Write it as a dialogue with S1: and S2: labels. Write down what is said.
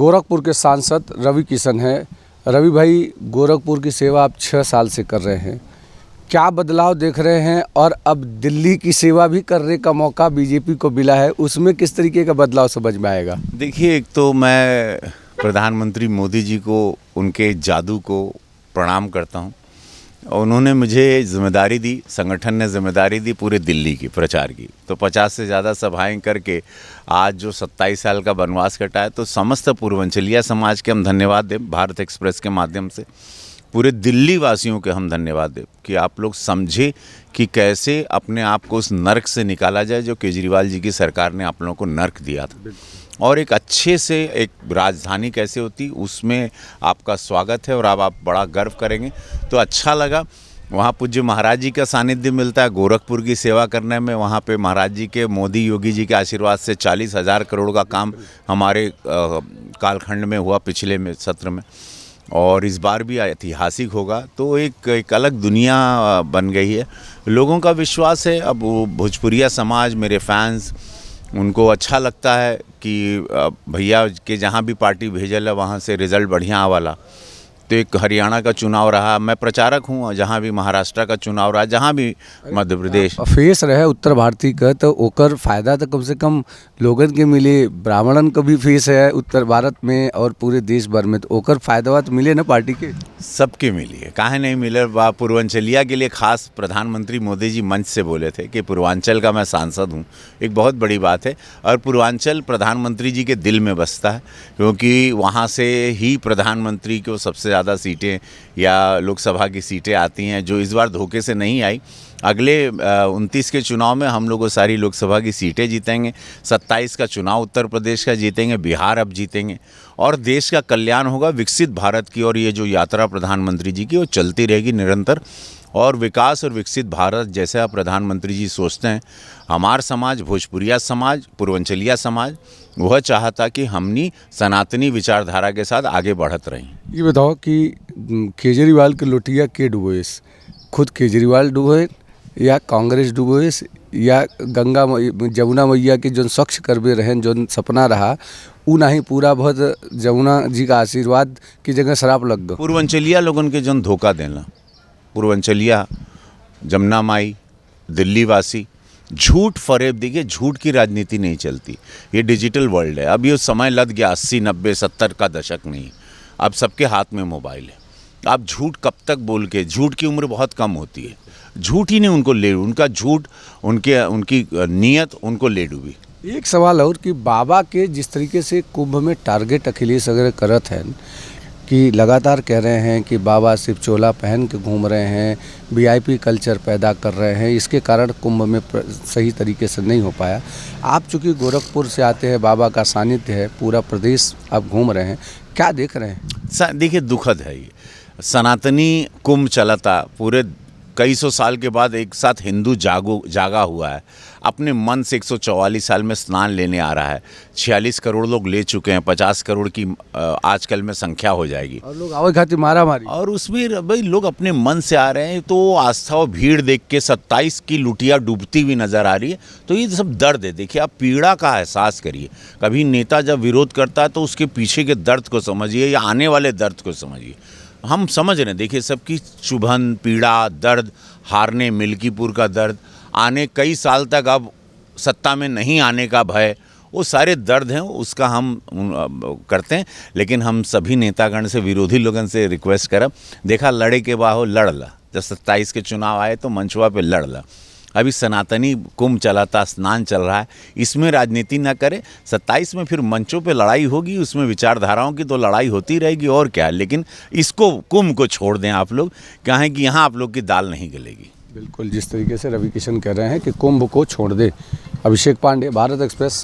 S1: गोरखपुर के सांसद रवि किशन हैं। रवि भाई, गोरखपुर की सेवा आप 6 साल से कर रहे हैं, क्या बदलाव देख रहे हैं? और अब दिल्ली की सेवा भी करने का मौका बीजेपी को मिला है, उसमें किस तरीके का बदलाव समझ में आएगा?
S2: देखिए, एक तो मैं प्रधानमंत्री मोदी जी को, उनके जादू को प्रणाम करता हूं। उन्होंने मुझे जिम्मेदारी दी, संगठन ने जिम्मेदारी दी पूरे दिल्ली की प्रचार की, तो 50 से ज़्यादा सभाएं करके आज जो 27 साल का वनवास कटा है, तो समस्त पूर्वांचलिया समाज के हम धन्यवाद दें, भारत एक्सप्रेस के माध्यम से पूरे दिल्ली वासियों के हम धन्यवाद दें कि आप लोग समझे कि कैसे अपने आप को उस नर्क से निकाला जाए जो केजरीवाल जी की सरकार ने आप लोगों को नर्क दिया था, और एक अच्छे से एक राजधानी कैसे होती, उसमें आपका स्वागत है और अब आप बड़ा गर्व करेंगे। तो अच्छा लगा, वहाँ पूज्य महाराज जी का सानिध्य मिलता है गोरखपुर की सेवा करने में। वहाँ पे महाराज जी के, मोदी योगी जी के आशीर्वाद से 40,000 करोड़ का काम हमारे कालखंड में हुआ पिछले में सत्र में, और इस बार भी ऐतिहासिक होगा। तो एक अलग दुनिया बन गई है, लोगों का विश्वास है। अब वो भोजपुरिया समाज, मेरे फैंस, उनको अच्छा लगता है कि भैया के जहाँ भी पार्टी भेजल है वहाँ से रिज़ल्ट बढ़िया वाला। तो एक हरियाणा का चुनाव रहा, मैं प्रचारक हूँ, जहाँ भी महाराष्ट्र का चुनाव रहा, जहाँ भी मध्य प्रदेश
S1: फेस रहे उत्तर भारतीय का, तो ओकर फायदा तो कम से कम लोगन के मिले। ब्राह्मणन का भी फेस है उत्तर भारत में और पूरे देश भर में, तो ओकर फायदा तो मिले ना पार्टी के,
S2: सबके मिली है, काहे नहीं मिले। पूर्वांचलिया के लिए खास प्रधानमंत्री मोदी जी मंच से बोले थे कि पूर्वांचल का मैं सांसद हूँ, एक बहुत बड़ी बात है। और पूर्वांचल प्रधानमंत्री जी के दिल में बसता है, क्योंकि वहाँ से ही प्रधानमंत्री को सबसे ज़्यादा सीटें या लोकसभा की सीटें आती हैं, जो इस बार धोखे से नहीं आई। अगले 29 के चुनाव में हम लोग सारी लोकसभा की सीटें जीतेंगे, 27 का चुनाव उत्तर प्रदेश का जीतेंगे, बिहार अब जीतेंगे, और देश का कल्याण होगा, विकसित भारत की। और ये जो यात्रा प्रधानमंत्री जी की वो चलती रहेगी निरंतर, और विकास और विकसित भारत जैसा प्रधानमंत्री जी सोचते हैं। हमार समाज, भोजपुरिया समाज, पूर्वांचलिया समाज, वह चाहता कि हमनी सनातनी विचारधारा के साथ आगे बढ़त रहें।
S1: ये बताओ कि केजरीवाल के लोटिया के डुबोएस, खुद केजरीवाल डुबोए या कांग्रेस डुबोएस या गंगा जमुना मैया के जो स्वच्छ करबे रहें, जो सपना रहा उ नहीं पूरा बहुत, जमुना जी का आशीर्वाद की जगह शराब लग गो।
S2: पूर्वांचलिया लोगन के जन धोखा देना, पूर्वांचलिया, जमुना माई, दिल्ली वासी झूठ फरेब, देखिए झूठ की राजनीति नहीं चलती। ये डिजिटल वर्ल्ड है, अब ये समय लद गया 80, 90, 70 का दशक नहीं, अब सबके हाथ में मोबाइल है। आप झूठ कब तक बोल के, झूठ की उम्र बहुत कम होती है, झूठ ही नहीं उनको ले, उनका झूठ, उनकी नीयत उनको ले डूबी।
S1: एक सवाल और कि बाबा के जिस तरीके से कुंभ में टारगेट अखिलेश अगर करत हैं कि लगातार कह रहे हैं कि बाबा सिर्फ चोला पहन के घूम रहे हैं, वीआईपी कल्चर पैदा कर रहे हैं, इसके कारण कुंभ में सही तरीके से नहीं हो पाया। आप चूँकि गोरखपुर से आते हैं, बाबा का सानिध्य है, पूरा प्रदेश आप घूम रहे हैं, क्या देख रहे हैं?
S2: देखिए, दुखद है ये, सनातनी कुंभ चलता पूरे कई सौ साल के बाद एक साथ हिंदू जागा हुआ है, अपने मन से 144 साल में स्नान लेने आ रहा है। 46 करोड़ लोग ले चुके हैं, 50 करोड़ की आजकल में संख्या हो जाएगी,
S1: और लोग आवे खातिर मारा मारी,
S2: और उसमें भाई लोग अपने मन से आ रहे हैं। तो आस्था और भीड़ देख के 27 की लुटिया डूबती हुई नजर आ रही है, तो ये सब दर्द है। देखिए, आप पीड़ा का एहसास करिए, कभी नेता जब विरोध करता है तो उसके पीछे के दर्द को समझिए या आने वाले दर्द को समझिए। हम समझ रहे हैं, देखिए सबकी चुभन, पीड़ा, दर्द, हारने मिल्कीपुर का दर्द, आने कई साल तक अब सत्ता में नहीं आने का भय, वो सारे दर्द हैं, उसका हम करते हैं। लेकिन हम सभी नेतागण से, विरोधी लोगों से रिक्वेस्ट करब, देखा लड़े के बाहो लड़ ला, जब 27 के चुनाव आए तो मंचवा पे लड़ ला। अभी सनातनी कुंभ चला था, स्नान चल रहा है, इसमें राजनीति ना करें। 27 में फिर मंचों पे लड़ाई होगी, उसमें विचारधाराओं की तो लड़ाई होती रहेगी, और क्या है। लेकिन इसको, कुंभ को छोड़ दें आप लोग, कहें कि यहाँ आप लोग की दाल नहीं गलेगी।
S1: बिल्कुल, जिस तरीके से रवि किशन कह रहे हैं कि कुंभ को छोड़ दे। अभिषेक पांडे, भारत एक्सप्रेस।